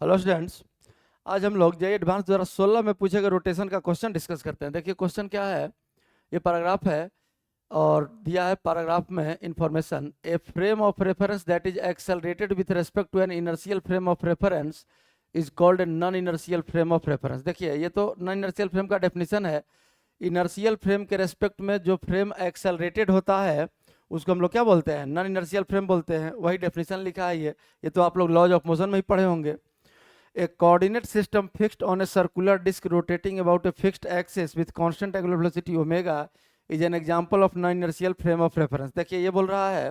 Hello students. आज हम लोग जेईई एडवांस 2016 में पूछे गए रोटेशन का क्वेश्चन डिस्कस करते हैं। देखिए क्वेश्चन क्या है, ये पैराग्राफ है और दिया है पैराग्राफ में information. A frame of reference that is accelerated with respect to an inertial frame of reference is called a non inertial frame of reference. देखिए ये तो नॉन इनर्शियल फ्रेम का डेफिनेशन है। इनर्शियल फ्रेम के respect में जो frame accelerated होता है उसको हम लोग क्या बोलते हैं, नॉन इनर्शियल फ्रेम बोलते हैं। वही डेफिनेशन लिखा है ये तो आप लोग लॉज ऑफ मोशन में ही पढ़े होंगे। A coordinate system fixed on a circular disk rotating about a fixed axis with constant angular velocity omega is an example of non-inertial frame of reference। देखिए ये बोल रहा है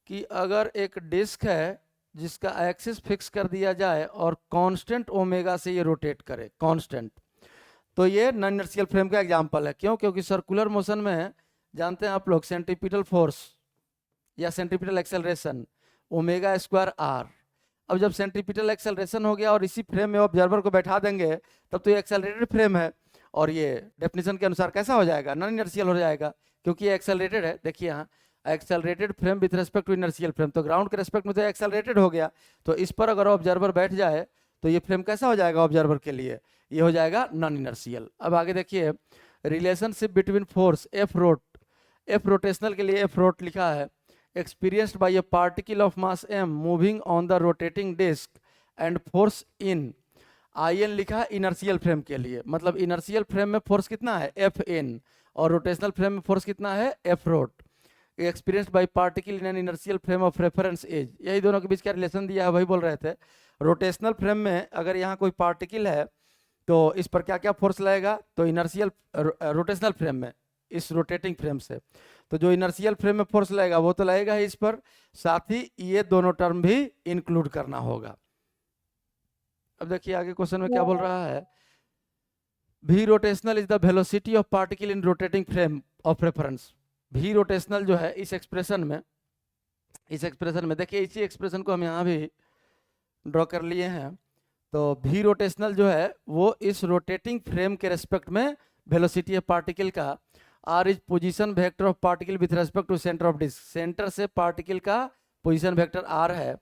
कि अगर एक डिस्क है जिसका एक्सिस फिक्स कर दिया जाए और कांस्टेंट ओमेगा से ये रोटेट करे कांस्टेंट, तो ये नॉन इनर्शियल फ्रेम का एग्जांपल है। क्यों? क्योंकि सर्कुलर मोशन में जानते हैं आप लोग सेंट्रीपिटल फोर्स या centripetal acceleration omega square r. अब जब सेंट्रीपिटल एक्सेलरेशन हो गया और इसी फ्रेम में ऑब्जर्वर को बैठा देंगे तब तो ये एक्सेलरेटेड फ्रेम है और ये डेफिनेशन के अनुसार कैसा हो जाएगा, नॉन इनर्शियल हो जाएगा क्योंकि ये एक्सेलरेटेड है। देखिए यहाँ accelerated frame with respect to inertial frame, तो ग्राउंड के रेस्पेक्ट में तो एक्सेलरेटेड हो गया, तो इस पर अगर ऑब्जर्वर बैठ जाए तो ये फ्रेम कैसा हो जाएगा ऑब्जर्वर के लिए, ये हो जाएगा नॉन इनर्शियल। अब आगे देखिए relationship between force F rot, F rotational के लिए एफ रोट लिखा है, experienced by a particle of mass m moving on the rotating disk and force in in लिखा है इनर्शियल फ्रेम के लिए। मतलब इनर्शियल फ्रेम में फोर्स कितना है एफ इन और रोटेशनल फ्रेम में फोर्स कितना है F rot. Experienced by particle in an inertial frame of reference as, यही दोनों के बीच का रिलेशन दिया है, वही बोल रहे थे। रोटेशनल फ्रेम में अगर यहाँ कोई पार्टिकल है तो इस पर क्या क्या फोर्स लगेगा, तो इनर्शियल रोटेशनल फ्रेम में इस रोटेटिंग फ्रेम से तो जो इनर्शियल फ्रेम में फोर्स लगेगा वो तो लगेगा ही इस पर, साथ ही ये दोनों टर्म भी इंक्लूड करना होगा। अब देखिए आगे क्वेश्चन में क्या बोल रहा है, v rotational is the velocity of particle in rotating frame of reference. v rotational जो है इस एक्सप्रेशन में देखिए इसी एक्सप्रेशन को हम यहाँ भी ड्रॉ कर लिए हैं। तो v रोटेशनल जो है वो इस रोटेटिंग फ्रेम के रेस्पेक्ट में वेलोसिटी ऑफ पार्टिकल का, r is position vector of particle with respect to centre of disc, centre से पार्टिकल का पोजीशन वेक्टर आर है।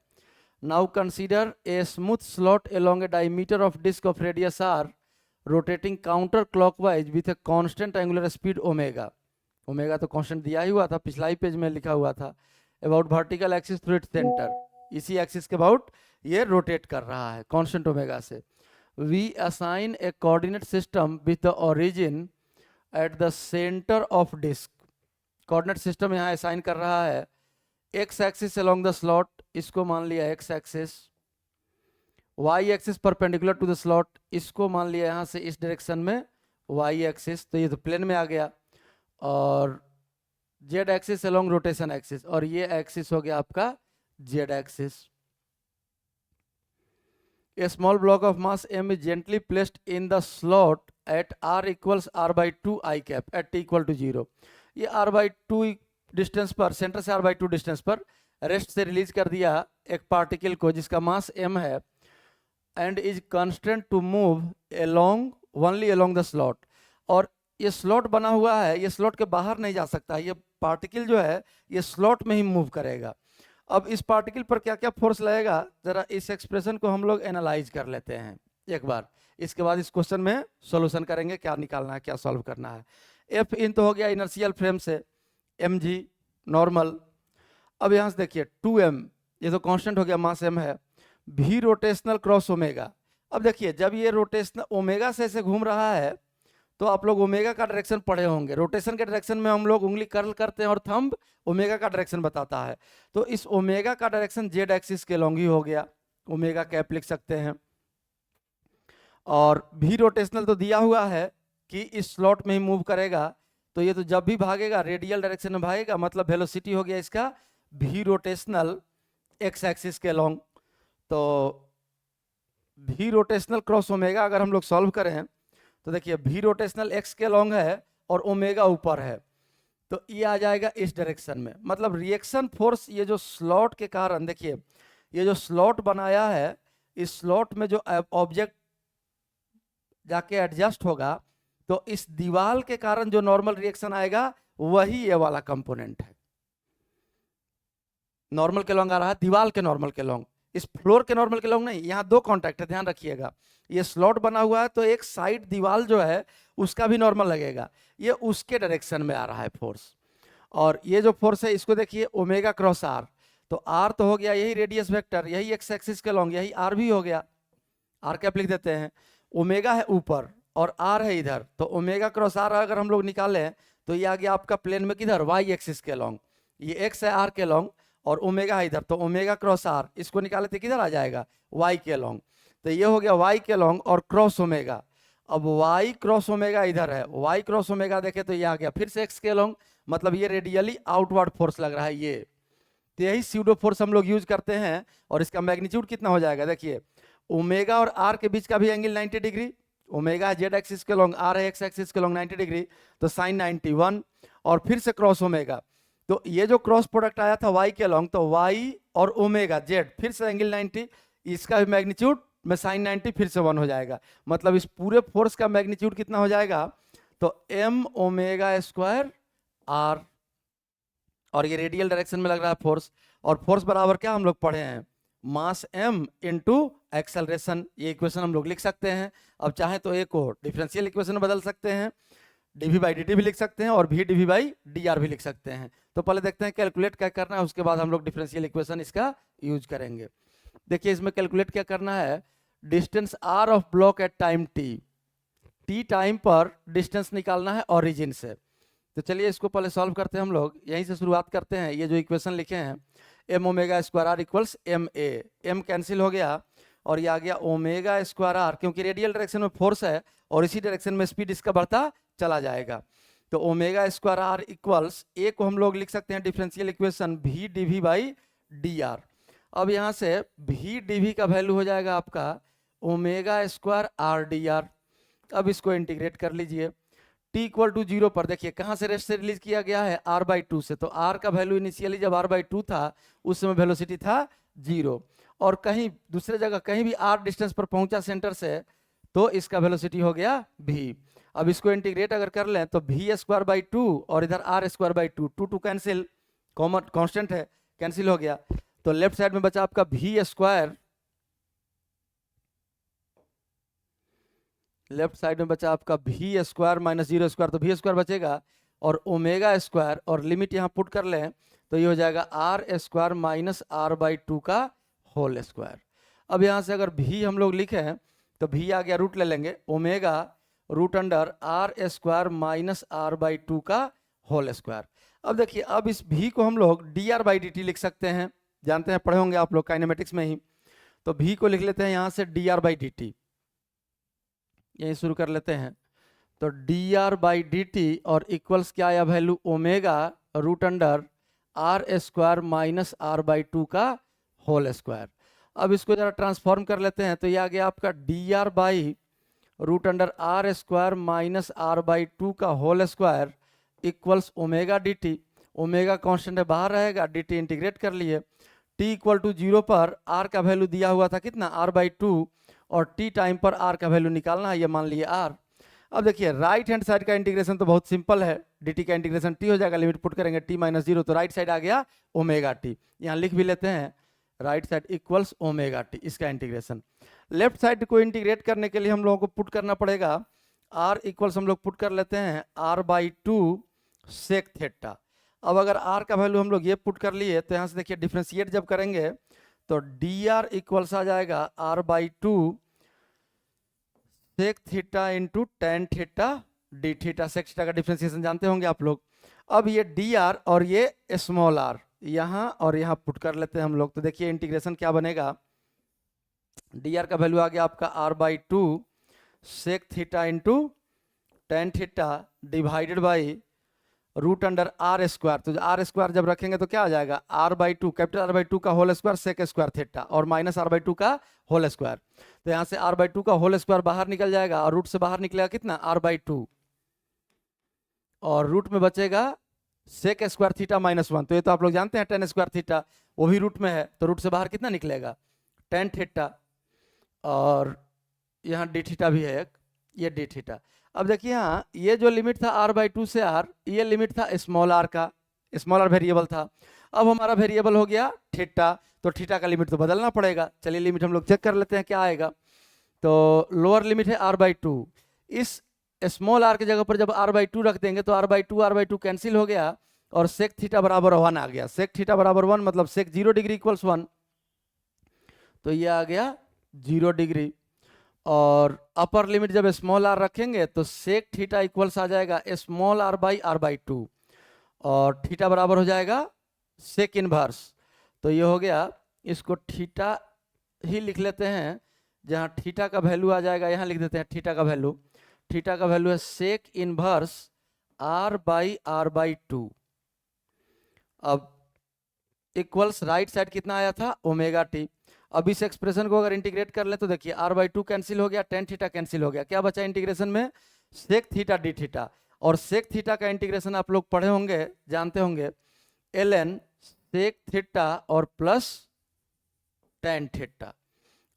Now consider a smooth slot along a diameter of disc of radius r rotating counter clockwise with a constant angular speed omega. Omega तो constant दिया ही हुआ था, पिछला ही page में लिखा हुआ था। About vertical axis through its centre, इसी एक्सिस के अबाउट ये रोटेट कर रहा है कांस्टेंट ओमेगा से। We assign a coordinate system with the origin at the centre of disc. Coordinate system यहाँ असाइन कर रहा है x axis along the slot, इसको मान लिया x axis, y axis perpendicular to the slot, इसको मान लिया यहाँ से इस डायरेक्शन में वाई एक्सिस, तो ये तो प्लेन में आ गया, और Z axis along rotation axis, और ये एक्सिस हो गया आपका Z axis. A small block of mass m is gently placed in the slot at r equals r by 2 I cap at t equal to 0। ये r by 2 distance पर, centre से r by 2 distance पर rest से release कर दिया एक particle को जिसका मास m है, and is constant to move along only along the slot. और ये स्लॉट बना हुआ है, ये स्लॉट के बाहर नहीं जा सकता, ये पार्टिकल जो है ये स्लॉट में ही मूव करेगा। अब इस पार्टिकल पर क्या क्या फोर्स लगेगा, जरा इस एक्सप्रेशन को हम लोग एनालाइज कर लेते हैं एक बार, इसके बाद इस क्वेश्चन में सॉल्यूशन करेंगे, क्या निकालना है क्या सॉल्व करना है। एफ इन तो हो गया इनर्शियल फ्रेम से, एम जी नॉर्मल। अब यहाँ से देखिए 2m, ये तो कांस्टेंट हो गया, मास m है। v रोटेशनल क्रॉस ओमेगा, अब देखिए जब ये रोटेशनल ओमेगा से ऐसे घूम रहा है तो आप लोग ओमेगा का डायरेक्शन पढ़े होंगे, रोटेशन के डायरेक्शन में हम लोग उंगली कर्ल करते हैं और थंब ओमेगा का डायरेक्शन बताता है, तो इस ओमेगा का डायरेक्शन जेड एक्सिस के लॉन्ग ही हो गया, ओमेगा कैप लिख सकते हैं। और भी रोटेशनल तो दिया हुआ है कि इस स्लॉट में ही मूव करेगा, तो ये तो जब भी भागेगा रेडियल डायरेक्शन में भागेगा, मतलब वेलोसिटी हो गया इसका भी रोटेशनल एक्स एक्सिस के लॉन्ग। तो भी रोटेशनल क्रॉस ओमेगा अगर हम लोग सॉल्व करें तो देखिए भी रोटेशनल एक्स के लॉन्ग है और ओमेगा ऊपर है, तो ये आ जाएगा इस डायरेक्शन में। मतलब रिएक्शन फोर्स ये जो स्लॉट के कारण, देखिए ये जो स्लॉट बनाया है, इस स्लॉट में जो ऑब्जेक्ट जाके एडजस्ट होगा तो इस दीवार के कारण जो नॉर्मल रिएक्शन आएगा वही ये वाला कंपोनेंट है। नॉर्मल के लॉन्ग आ रहा है, दीवार के नॉर्मल के लॉन्ग, इस फ्लोर के नॉर्मल के लॉन्ग नहीं, यहाँ दो कॉन्टैक्ट है, ध्यान रखिएगा। ये स्लॉट बना हुआ है तो एक साइड दीवार जो है उसका भी नॉर्मल लगेगा, ये उसके डायरेक्शन में आ रहा है फोर्स। और ये जो फोर्स है इसको देखिए ओमेगा क्रॉस आर, तो आर तो हो गया यही रेडियस वेक्टर, यही एक्स एक्सिस के लॉन्ग, यही आर भी हो गया। आर कैप लिख देते हैं, ओमेगा है ऊपर और आर है इधर, तो ओमेगा क्रॉस आर अगर हम लोग निकालें तो ये आ गया आपका प्लेन में किधर, वाई एक्सिस के लॉन्ग। ये एक्स है आर के लॉन्ग और ओमेगा है इधर, तो ओमेगा क्रॉस आर इसको निकाले तो किधर आ जाएगा, वाई के लॉन्ग। तो ये हो गया वाई के लॉन्ग और क्रॉस ओमेगा। अब वाई क्रॉस ओमेगा इधर है, वाई क्रॉस ओमेगा देखे तो ये आ गया फिर से एक्स के लॉन्ग, मतलब ये रेडियली आउटवर्ड फोर्स लग रहा है ये। तो यही स्यूडो फोर्स हम लोग यूज करते हैं। और इसका मैग्नीट्यूड कितना हो जाएगा, देखिए ओमेगा और आर के बीच का भी एंगल 90 डिग्री, ओमेगा है जेड एक्सिस के लॉन्ग, आर है एक्स एक्सिस के लॉन्ग 90 डिग्री, तो साइन 91 और फिर से क्रॉस ओमेगा। तो ये जो क्रॉस प्रोडक्ट आया था वाई के लॉन्ग, तो वाई और ओमेगा जेड फिर से एंगल 90, इसका भी मैग्नीट्यूड में साइन 90 फिर से 1 हो जाएगा, मतलब इस पूरे फोर्स का मैग्नीट्यूड कितना हो जाएगा, तो एम ओमेगा स्क्वायर आर। और ये रेडियल डायरेक्शन में लग रहा है फोर्स, और फोर्स बराबर क्या हम लोग पढ़े हैं, मास m इंटू एक्सेलरेशन। ये इक्वेशन हम लोग लिख सकते हैं। अब चाहे तो एक को डिफरेंशियल इक्वेशन में बदल सकते हैं, dv बाई dt भी लिख सकते हैं और v dv बाई dr भी लिख सकते हैं। तो पहले देखते हैं कैलकुलेट क्या करना है, उसके बाद हम लोग डिफरेंशियल इक्वेशन इसका यूज करेंगे। देखिए इसमें कैलकुलेट क्या करना है, distance r of block at time t time पर डिस्टेंस निकालना है ओरिजिन से। तो चलिए इसको पहले सॉल्व करते हैं हम लोग, यहीं से शुरुआत करते हैं। ये जो इक्वेशन लिखे हैं m omega square r equals m a, m cancel हो गया और ये आ गया ओमेगा स्क्वायर आर, क्योंकि रेडियल डायरेक्शन में फोर्स है और इसी डायरेक्शन में स्पीड इसका बढ़ता चला जाएगा। तो omega square r equals a को हम लोग लिख सकते हैं differential equation v d v by d r. अब यहाँ से वी डी वी का वैल्यू हो जाएगा आपका omega square r d r. अब इसको इंटीग्रेट कर लीजिए, t इक्वल टू 0 पर देखिए कहाँ से रेस्ट से रिलीज किया गया है, r/2 से। तो r का वैल्यू इनिशियली जब r/2 था उस समय वेलोसिटी था 0, और कहीं दूसरे जगह कहीं भी r डिस्टेंस पर पहुंचा सेंटर से तो इसका वेलोसिटी हो गया v। अब इसको इंटीग्रेट अगर कर लें तो v स्क्वायर बाई 2 और इधर r square by 2, 2 cancel, common constant है, कैंसिल हो गया। तो लेफ्ट साइड में बचा आपका v स्क्वायर, लेफ्ट साइड में बचा आपका v स्क्वायर माइनस 0 स्क्वायर, तो v स्क्वायर बचेगा और ओमेगा स्क्वायर, और लिमिट यहाँ पुट कर लें तो ये हो जाएगा r स्क्वायर माइनस r/2 का होल स्क्वायर। अब यहाँ से अगर v हम लोग लिखें तो v आ गया, रूट ले लेंगे, omega root under r square minus r/2 का होल स्क्वायर। अब देखिए अब इस v को हम लोग dr/dt लिख सकते हैं, जानते हैं, पढ़े होंगे आप लोग काइनेमेटिक्स में ही। तो v को लिख लेते हैं यहाँ से dr/dt, यही शुरू कर लेते हैं। तो dr/dt और इक्वल्स क्या आया value, omega root under r square minus r/2 का होल स्क्वायर। अब इसको जरा ट्रांसफॉर्म कर लेते हैं तो ये आ गया आपका dr by root under r square minus r/2 का whole square equals omega dt। Omega constant है, बाहर रहेगा, dt इंटीग्रेट कर लिए। t इक्वल टू 0 पर r का वैल्यू दिया हुआ था कितना, r/2, और t टाइम पर r का वैल्यू निकालना है, ये मान लिए r। अब देखिए राइट हैंड साइड का इंटीग्रेशन तो बहुत सिंपल है, dt का इंटीग्रेशन t हो जाएगा, लिमिट पुट करेंगे t माइनस 0, तो राइट साइड आ गया ओमेगा t। यहाँ लिख भी लेते हैं right side equals omega t, इसका इंटीग्रेशन। लेफ्ट साइड को इंटीग्रेट करने के लिए हम लोगों को पुट करना पड़ेगा r इक्वल्स, हम लोग पुट कर लेते हैं r/2 सेक थीटा। अब अगर r का वैल्यू हम लोग ये पुट कर लिए तो यहाँ से देखिए डिफ्रेंशिएट जब करेंगे तो dr इक्वल्स आ जाएगा r/2 sec theta into tan theta d theta. Sec theta का डिफ्रेंसिएशन जानते होंगे आप लोग। अब ये dr और ये स्मॉल r यहाँ और यहाँ पुट कर लेते हैं हम लोग, तो देखिए इंटीग्रेशन क्या बनेगा, dr का वैल्यू आ गया आपका r/2 sec theta into tan theta divided by root under r square. तो r स्क्वायर जब रखेंगे तो क्या आ जाएगा, r/2 कैपिटल R/2 का whole square sec square theta और माइनस r/2 का होल स्क्वायर। तो यहाँ से r/2 का होल स्क्वायर बाहर निकल जाएगा और रूट से बाहर निकलेगा कितना, r/2, और रूट में बचेगा सेक स्क्वायर थीटा माइनस 1। तो ये तो आप लोग जानते हैं टेन स्क्वायर थीटा, वो भी रूट में है, तो रूट से बाहर कितना निकलेगा, टेन थीटा, और यहाँ डी थीटा भी है एक, ये डी थीटा। अब देखिए यहाँ ये जो लिमिट था r/2 से r, ये लिमिट था स्मॉल r का, स्मॉल r वेरिएबल था। अब हमारा वेरिएबल हो गया थीटा, तो थीटा का लिमिट तो बदलना पड़ेगा। चलिए लिमिट हम लोग चेक कर लेते हैं क्या आएगा। तो लोअर लिमिट है r/2, इस स्मॉल r की जगह पर जब r/2 रख देंगे तो r/2 कैंसिल हो गया और सेक थीटा बराबर 1 आ गया। सेक थीटा बराबर 1 मतलब सेक 0 डिग्री इक्वल्स 1, तो ये आ गया 0 डिग्री। और अपर लिमिट जब स्मॉल r रखेंगे तो सेक थीटा इक्वल्स आ जाएगा स्मॉल r/r/2 और थीटा बराबर हो जाएगा सेक इनवर्स। तो ये हो गया, इसको थीटा ही लिख लेते हैं, जहाँ थीटा का वैल्यू आ जाएगा यहाँ लिख देते हैं थीटा का वैल्यू। थीटा का वैल्यू है सेक इनवर्स r/r/2। अब इक्वल्स राइट साइड कितना आया था ओमेगा टी। अब इस एक्सप्रेशन को अगर इंटीग्रेट कर ले तो देखिए r/2 कैंसिल हो गया, टेन थीटा कैंसिल हो गया, क्या बचा इंटीग्रेशन में सेक थीटा डी थीटा। और सेक थीटा का इंटीग्रेशन आप लोग पढ़े होंगे, जानते होंगे, ln सेक थीटा और प्लस टेन थीटा,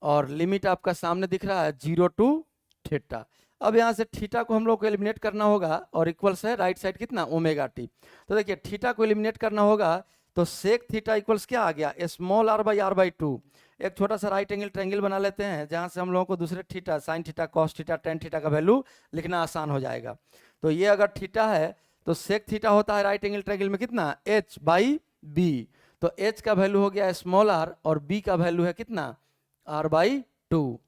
और लिमिट आपका सामने दिख रहा है 0 टू थीटा। अब यहाँ से थीटा को हम लोग को एलिमिनेट करना होगा और इक्वल्स है राइट साइड कितना ओमेगा टी। तो देखिए थीटा को एलिमिनेट करना होगा तो सेक थीटा इक्वल्स क्या आ गया स्मॉल r/r/2। एक छोटा सा राइट एंगल ट्रायंगल बना लेते हैं जहाँ से हम लोगों को दूसरे theta, sine theta, cos theta, tan theta का वैल्यू लिखना आसान हो जाएगा। तो ये अगर थीटा है तो सेक थीटा होता है राइट एंगल ट्रायंगल में कितना h/b। तो h का वैल्यू हो गया स्मॉल r और b का वैल्यू है कितना r/2।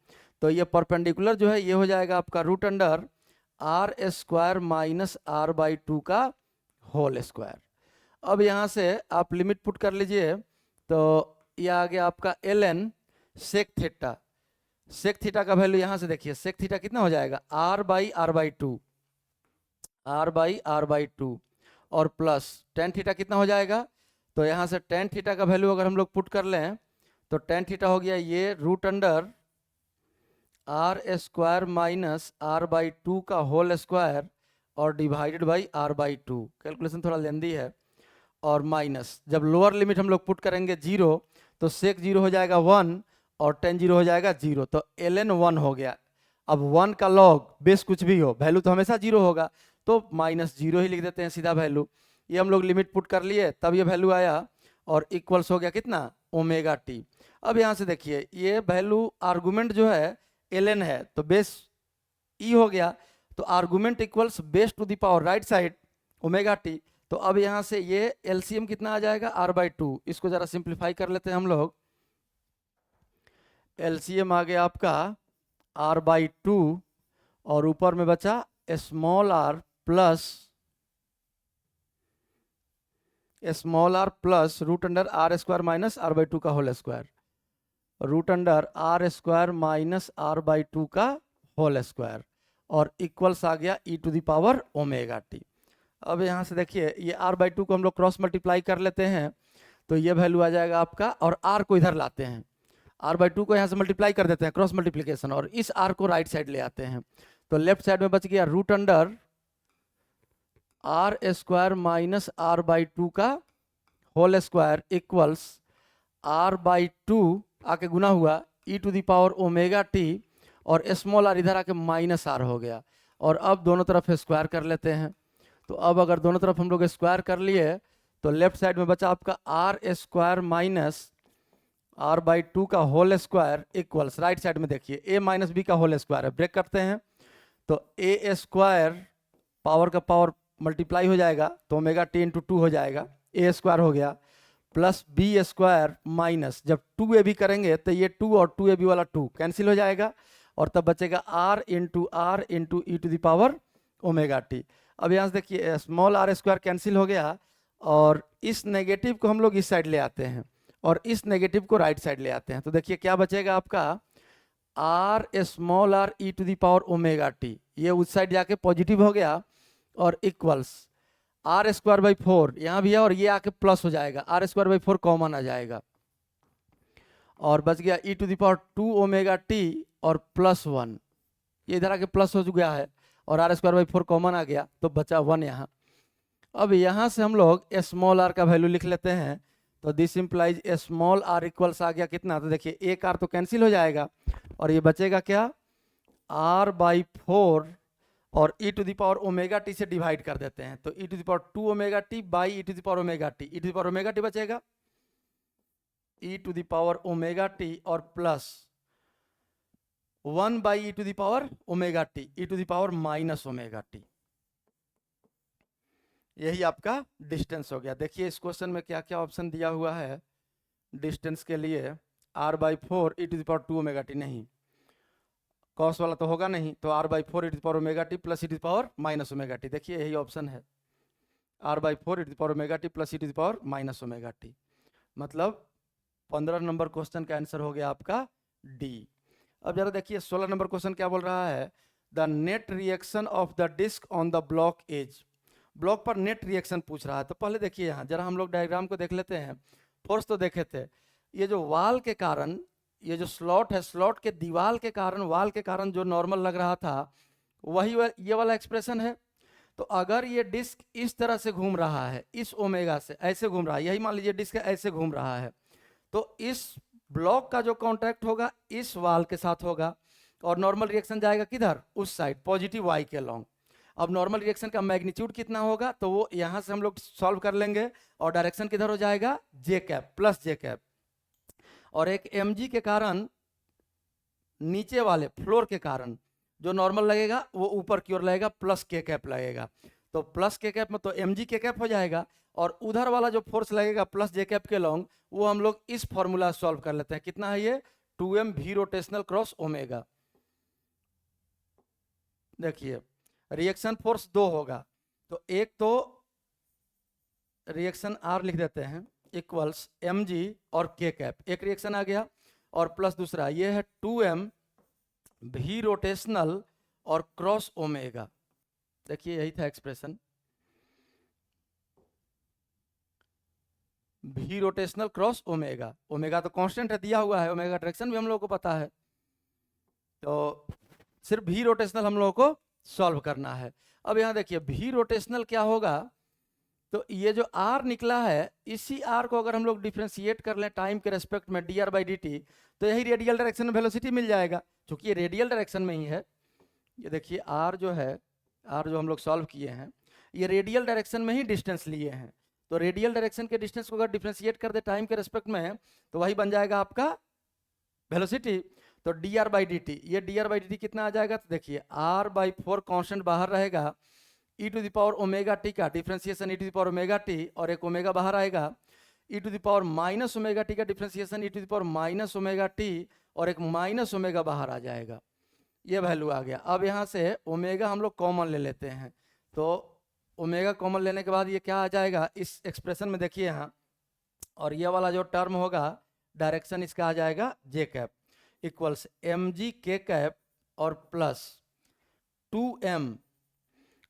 तो ये परपेंडिकुलर जो है ये हो जाएगा आपका √r² माइनस r/2 का होल स्क्वायर। अब यहाँ से आप लिमिट पुट कर लीजिए तो ये आ गया आपका ln sec theta. Sec theta का वैल्यू यहाँ से देखिए, सेक थीटा कितना हो जाएगा r/r/2 और प्लस टेन थीटा कितना हो जाएगा। तो यहाँ से टेन थीटा का वैल्यू अगर हम लोग पुट कर लें तो टेन थीटा हो गया ये √r² माइनस r/2 का होल स्क्वायर और डिवाइडेड बाई r/2। कैलकुलेशन थोड़ा लेंदी है। और माइनस जब लोअर लिमिट हम लोग पुट करेंगे 0 तो सेक 0 हो जाएगा 1 और टेन 0 हो जाएगा 0, तो ln 1 हो गया। अब 1 का लॉग बेस कुछ भी हो वैल्यू तो हमेशा 0 होगा, तो -0 ही लिख देते हैं सीधा वैल्यू। ये हम लोग लिमिट पुट कर लिए तब ये वैल्यू आया और इक्वल्स हो गया कितना ओमेगा टी। अब यहाँ से देखिए ये वैल्यू आर्गूमेंट जो है ln है तो बेस e हो गया, तो argument equals base to the power right side omega t. तो अब यहाँ से ये एलसीएम कितना आ जाएगा r/2। इसको जरा सिंप्लीफाई कर लेते हैं हम लोग। एलसीएम आ गया आपका r/2 और ऊपर में बचा small r plus √r² minus r/2 का whole square, √r² minus r/2 का होल स्क्वायर और इक्वल्स आ गया e to the power omega t. अब यहाँ से देखिए ये r/2 को हम लोग क्रॉस मल्टीप्लाई कर लेते हैं तो ये वैल्यू आ जाएगा आपका, और r को इधर लाते हैं, r/2 को यहाँ से मल्टीप्लाई कर देते हैं क्रॉस मल्टीप्लिकेशन, और इस r को राइट साइड ले आते हैं तो लेफ्ट साइड में बच गया √r² माइनस r/2 का होल स्क्वायर इक्वल्स r/2 आके गुना हुआ e to the power omega t और स्मॉल r इधर आके -r हो गया। और अब दोनों तरफ स्क्वायर कर लेते हैं। तो अब अगर दोनों तरफ हम लोग स्क्वायर कर लिए तो लेफ्ट साइड में बचा आपका r² माइनस r/2 का whole square equals right side में देखिए a माइनस बी का होल स्क्वायर है, ब्रेक करते हैं तो a² पावर का पावर मल्टीप्लाई हो जाएगा तो ओमेगा टी इंटू 2 हो जाएगा, a² हो गया प्लस b² माइनस जब 2ab करेंगे तो ये 2 और 2ab वाला 2 कैंसिल हो जाएगा और तब बचेगा r into e to the power omega t. अब यहाँ से देखिए स्मॉल r² कैंसिल हो गया और इस नेगेटिव को हम लोग इस साइड ले आते हैं और इस नेगेटिव को राइट साइड ले आते हैं तो देखिए क्या बचेगा आपका r small r e to the power omega t, ये उस साइड जाके पॉजिटिव हो गया और इक्वल्स r²/4 यहाँ भी है और ये आके प्लस हो जाएगा, r²/4 कॉमन आ जाएगा और बच गया e to the power 2 omega t और +1, ये इधर आके प्लस हो चुका है और r²/4 कॉमन आ गया तो बचा 1 यहाँ। अब यहाँ से हम लोग स्मॉल r का वैल्यू लिख लेते हैं तो this implies small r equals आ गया कितना, तो देखिए एक r तो कैंसिल हो जाएगा और ये बचेगा क्या r/4 और e to the power omega t से डिवाइड कर देते हैं तो e to the power 2 omega t by e to the power omega t, e to the power omega t बचेगा e to the power omega t और plus 1 by e to the power omega t, e to the power minus omega t. यही आपका distance हो गया। देखिए इस question में क्या क्या ऑप्शन दिया हुआ है डिस्टेंस के लिए। r by 4 e to the power 2 omega t, नहीं कॉस वाला तो होगा नहीं, तो r by 4 e to the power omega t plus e to the power minus omega t. देखिए यही ऑप्शन है, r by 4 e to the power omega t plus e to the power minus omega t. मतलब 15 number question का answer हो गया आपका D. अब जरा देखिए 16 नंबर क्वेश्चन क्या बोल रहा है, the net reaction of the disc on the block edge. Block पर नेट रिएक्शन पूछ रहा है। तो पहले देखिए यहाँ जरा हम लोग डायग्राम को देख लेते हैं। फोर्स तो देखे थे, ये जो वाल के कारण, ये जो स्लॉट है, स्लॉट के दीवार के कारण, वाल के कारण जो नॉर्मल लग रहा था वही ये वाला एक्सप्रेशन है। तो अगर ये डिस्क इस तरह से घूम रहा है, इस ओमेगा से ऐसे घूम रहा है, यही मान लीजिए डिस्क ऐसे घूम रहा है, तो इस ब्लॉक का जो कांटेक्ट होगा इस वाल के साथ होगा और नॉर्मल रिएक्शन जाएगा किधर, उस साइड, पॉजिटिव वाई के लॉन्ग। अब नॉर्मल रिएक्शन का मैग्नीट्यूड कितना होगा, तो वो यहां से हम लोग सॉल्व कर लेंगे और डायरेक्शन किधर हो जाएगा, जे कैप प्लस जे कैप। और एक mg के कारण नीचे वाले फ्लोर के कारण जो नॉर्मल लगेगा वो ऊपर की ओर लगेगा, प्लस के कैप लगेगा। तो प्लस के कैप में तो mg के कैप हो जाएगा और उधर वाला जो फोर्स लगेगा प्लस जे कैप के लॉन्ग, वो हम लोग इस फॉर्मूला सॉल्व कर लेते हैं। कितना है ये, 2m v rotational cross omega. देखिए रिएक्शन फोर्स 2 होगा, तो एक तो रिएक्शन R लिख देते हैं इक्वल्स mg और k कैप, एक रिएक्शन आ गया, और प्लस दूसरा ये है 2m v रोटेशनल और क्रॉस ओमेगा। देखिए यही था expression, v rotational cross omega. Omega तो कांस्टेंट है, दिया हुआ है, ओमेगा डायरेक्शन भी हम लोगों को पता है, तो सिर्फ v रोटेशनल हम लोगों को सॉल्व करना है। अब यहाँ देखिए v रोटेशनल क्या होगा, तो ये जो r निकला है, इसी r को अगर हम लोग डिफ्रेंशिएट कर लें टाइम के रेस्पेक्ट में dr बाई dt, तो यही रेडियल डायरेक्शन में वेलोसिटी मिल जाएगा, क्योंकि ये रेडियल डायरेक्शन में ही है। ये देखिए r जो है, r जो हम लोग सॉल्व किए हैं, ये रेडियल डायरेक्शन में ही डिस्टेंस लिए हैं। तो रेडियल डायरेक्शन के डिस्टेंस को अगर डिफ्रेंशिएट कर दे टाइम के रेस्पेक्ट में, तो वही बन जाएगा आपका वेलोसिटी। तो dr बाई dt, ये dr बाई dt कितना आ जाएगा, तो देखिए r बाई 4 कॉन्स्टेंट बाहर रहेगा, e to the power omega t का differentiation e to the power omega t, और एक ओमेगा बाहर आएगा, e to the power minus omega t का differentiation e to the power minus omega t, और एक माइनस ओमेगा बाहर आ जाएगा। ये वैल्यू आ गया। अब यहाँ से ओमेगा हम लोग कॉमन ले लेते हैं, तो ओमेगा कॉमन लेने के बाद ये क्या आ जाएगा इस एक्सप्रेशन में, देखिए यहाँ, और ये वाला जो टर्म होगा डायरेक्शन इसका आ जाएगा जे cap equals mg k cap और प्लस 2m,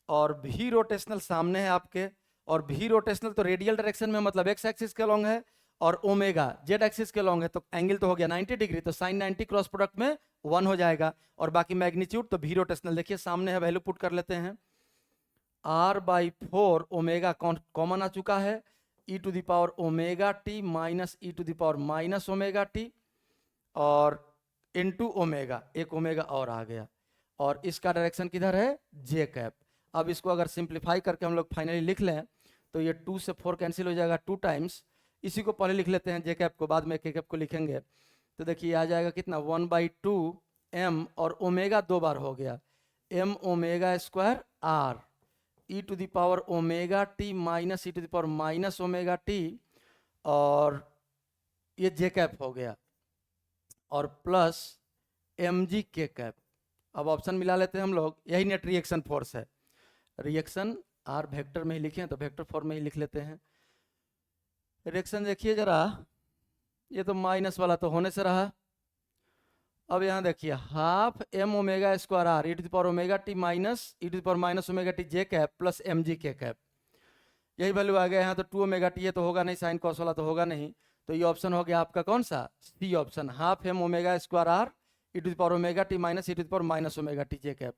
और v रोटेशनल सामने है आपके, और v रोटेशनल तो रेडियल डायरेक्शन में मतलब x एक्सिस के लॉन्ग है, और ओमेगा z एक्सिस के लॉन्ग है, तो एंगल तो हो गया 90 डिग्री, तो साइन 90 क्रॉस प्रोडक्ट में 1 हो जाएगा, और बाकी मैग्नीट्यूड तो v रोटेशनल देखिए सामने है, वैल्यू पुट कर लेते हैं। r बाई 4 ओमेगा कॉमन आ चुका है, e to the power omega t minus e to the power minus omega t, और इनटू ओमेगा, एक ओमेगा और आ गया, और इसका डायरेक्शन किधर है, जे कैप। अब इसको अगर सिंप्लीफाई करके हम लोग फाइनली लिख लें, तो ये 2 से 4 कैंसिल हो जाएगा 2 टाइम्स। इसी को पहले लिख लेते हैं जे कैप को, बाद में के कैप को लिखेंगे। तो देखिए आ जाएगा कितना, 1/2 m, और ओमेगा 2 बार हो गया, m omega square r, e to the power omega t minus e to the power minus omega t, और ये जे कैप हो गया, और प्लस mg के कैप। अब ऑप्शन मिला लेते हैं हम लोग, यही नेट रिएक्शन फोर्स है। रिएक्शन आर वेक्टर में ही लिखे हैं, तो वेक्टर फॉर्म में ही लिख लेते हैं। रिएक्शन देखिए जरा, ये तो माइनस वाला तो होने से रहा। अब यहाँ देखिए half m omega square r e to the power omega t minus e to the power minus omega t j cap plus mg k cap, यही वैल्यू आ गया। यहाँ तो 2 ओमेगा टी, ये तो होगा नहीं, साइन कॉस वाला तो होगा नहीं, तो ये ऑप्शन हो गया आपका कौन सा, c option, half m omega square r e to the power omega t minus e to the power minus omega t j cap.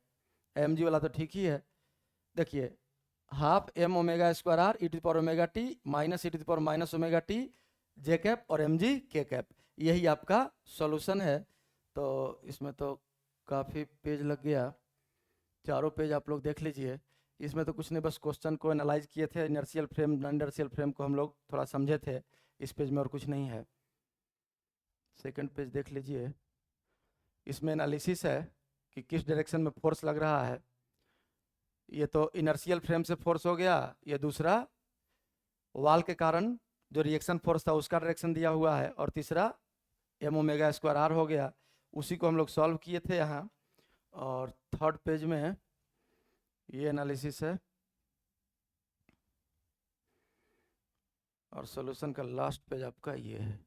mg वाला तो ठीक ही है। देखिए half m omega square r e to the power omega t minus e to the power minus omega t j cap और mg k cap, यही आपका solution है। तो इसमें तो काफ़ी पेज लग गया, चारों पेज आप लोग देख लीजिए। इसमें तो कुछ नहीं, बस क्वेश्चन को एनालाइज किए थे, inertial frame non inertial frame को हम लोग थोड़ा समझे थे इस पेज में, और कुछ नहीं है। सेकंड पेज देख लीजिए। इसमें एनालिसिस है कि किस डायरेक्शन में फोर्स लग रहा है। ये तो इनर्शियल फ्रेम से फोर्स हो गया, ये दूसरा वाल के कारण जो रिएक्शन फोर्स था उसका डायरेक्शन दिया हुआ है, और तीसरा m⍵² हो गया। उसी को हम लोग सॉल्व किए थे यहाँ। और थर्ड पेज में ये एनालिसिस है, और सॉल्यूशन का लास्ट पेज आपका ये है।